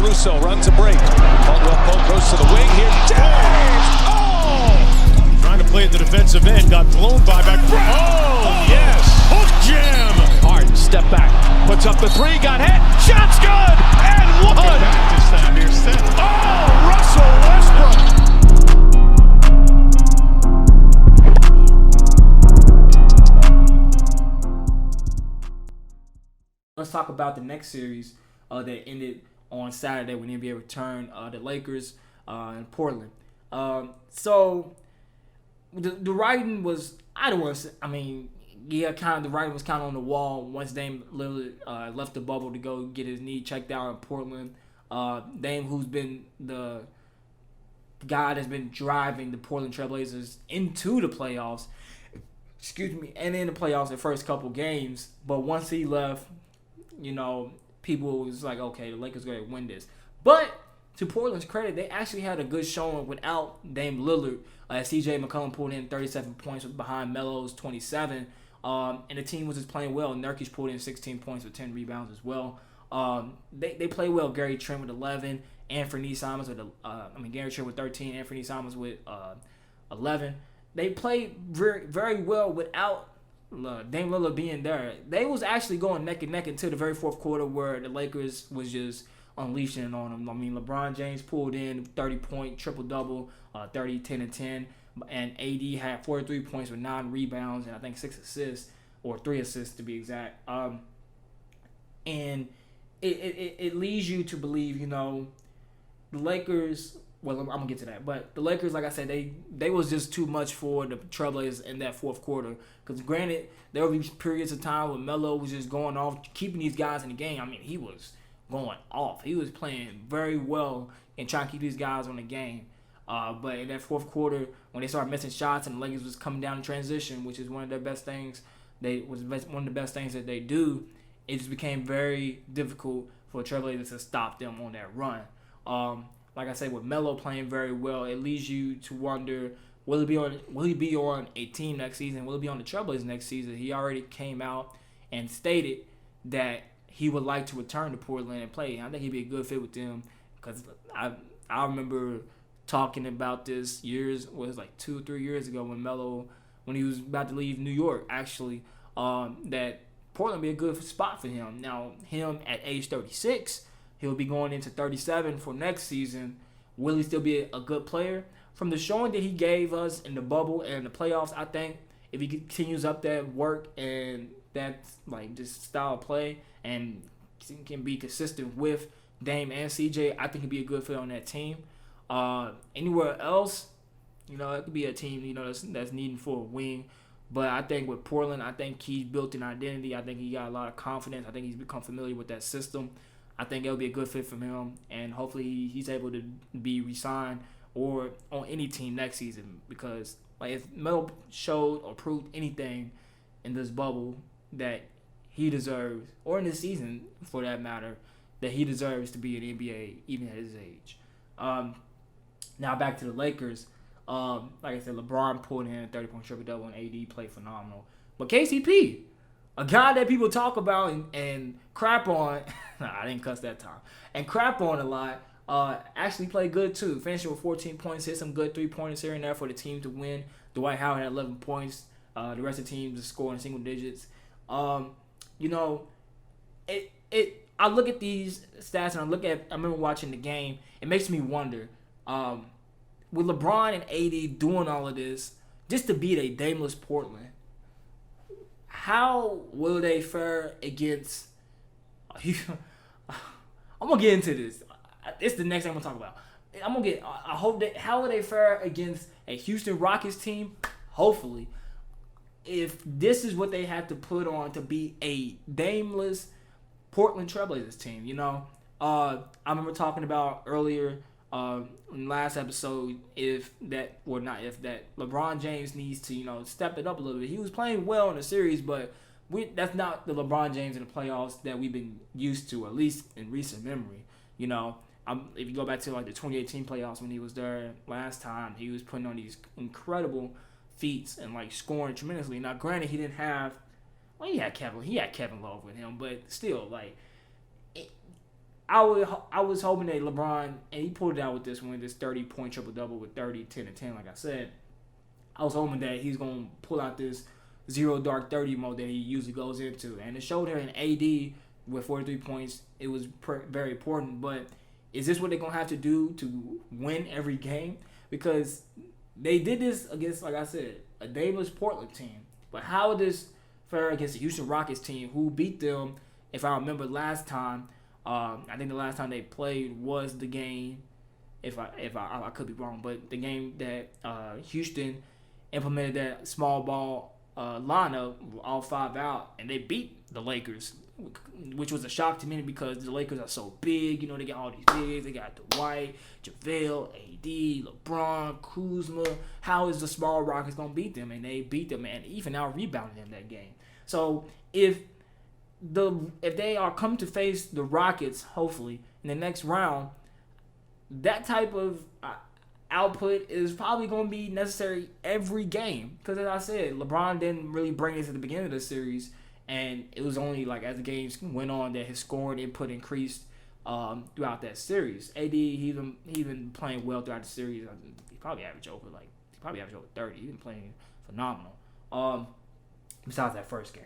Caruso runs a break. Caldwell Pope goes to the wing here. James! Oh! Trying to play at the defensive end. Got blown by back. Oh, yes! Hook jam! Harden, step back. Puts up the three. Got hit. Shot's good! And one! Back this time here, Steph. Oh, Russell Westbrook! Let's talk about the next series that ended on Saturday when the NBA returned, the Lakers in Portland. So the writing was, I don't want to say, I mean, yeah, kind of the writing was kind of on the wall once Dame Lillard left the bubble to go get his knee checked out in Portland. Dame, who's been the guy that's been driving the Portland Trailblazers into the playoffs, and in the playoffs the first couple games, but once he left, you know, people was like, okay, the Lakers going to win this. But to Portland's credit, they actually had a good showing without Dame Lillard. CJ McCollum pulled in 37 points behind Melo's 27. And the team was just playing well. Nurkic pulled in 16 points with 10 rebounds as well. They played well. Gary Trent with 11. Anthony Simons with Gary Trent with 13. Anthony Simons with 11. They played very, very well without Dame Lillard being there. They was actually going neck and neck until the very fourth quarter where the Lakers was just unleashing on them. I mean, LeBron James pulled in 30-point triple-double, 30, 10, and 10. And AD had 43 points with 9 rebounds and I think 6 assists, or 3 assists to be exact. And it leads you to believe, you know, the Lakers. Well, I'm gonna get to that, but the Lakers, like I said, they was just too much for the Trailblazers in that fourth quarter. Because granted, there will be periods of time when Melo was just going off, keeping these guys in the game. I mean, he was going off. He was playing very well and trying to keep these guys on the game. But in that fourth quarter, when they started missing shots and the Lakers was coming down in transition, which is one of their best things, one of the best things that they do, it just became very difficult for the Trailblazers to stop them on that run. Like I said, with Melo playing very well, it leads you to wonder, will he be on a team next season? Will he be on the Trailblazers next season? He already came out and stated that he would like to return to Portland and play. I think he'd be a good fit with them because I remember talking about this like 2 or 3 years ago when he was about to leave New York, actually, that Portland would be a good spot for him. Now, him at age 36, he'll be going into 37 for next season. Will he still be a good player? From the showing that he gave us in the bubble and the playoffs, I think if he continues up that work and that like just style of play and can be consistent with Dame and CJ, I think he'd be a good fit on that team. Anywhere else, you know, it could be a team, you know, that's needing for a wing. But I think with Portland, I think he's built an identity. I think he got a lot of confidence. I think he's become familiar with that system. I think it'll be a good fit for him, and hopefully he's able to be re-signed or on any team next season. Because like if Melo showed or proved anything in this bubble that he deserves, or in this season for that matter, that he deserves to be in the NBA even at his age. Now back to the Lakers. Like I said, LeBron pulled in a 30-point triple-double and AD played phenomenal. But KCP, a guy that people talk about and crap on, I didn't cuss that time, and crap on a lot, actually played good too. Finishing with 14 points, hit some good 3-pointers here and there for the team to win. Dwight Howard had 11 points. The rest of the team just scoring single digits. You know, I look at these stats and I remember watching the game. It makes me wonder, with LeBron and AD doing all of this just to beat a Dameless Portland, how will they fare against? I'm gonna get into this. It's the next thing I'm gonna talk about. How will they fare against a Houston Rockets team? Hopefully, if this is what they have to put on to beat a Dameless Portland Trailblazers team, you know, I remember talking about earlier in last episode that LeBron James needs to, you know, step it up a little bit. He was playing well in the series, but that's not the LeBron James in the playoffs that we've been used to, at least in recent memory. You know, if you go back to like the 2018 playoffs when he was there last time, he was putting on these incredible feats and like scoring tremendously. Now, granted, he didn't have, well, he had Kevin Love with him, but still, like, I was hoping that LeBron, and he pulled it out with this 30-point triple-double with 30, 10, and 10, like I said. I was hoping that he's going to pull out this zero dark 30 mode that he usually goes into. And it showed her in AD with 43 points. It was very important. But is this what they're going to have to do to win every game? Because they did this against, like I said, a Davis Portland team. But how would this fare against the Houston Rockets team who beat them, if I remember last time, I think the last time they played was the game, if I could be wrong, but the game that Houston implemented that small ball lineup, all 5 out, and they beat the Lakers, which was a shock to me because the Lakers are so big. You know, they got all these bigs. They got Dwight, JaVale, AD, LeBron, Kuzma. How is the small Rockets going to beat them? And they beat them and even out-rebounded them that game. So if they are come to face the Rockets, hopefully, in the next round, that type of output is probably going to be necessary every game. Because as I said, LeBron didn't really bring this at the beginning of the series, and it was only like as the games went on that his scoring input increased throughout that series. AD, he's been playing well throughout the series. He probably averaged over 30. He's been playing phenomenal. Besides that first game.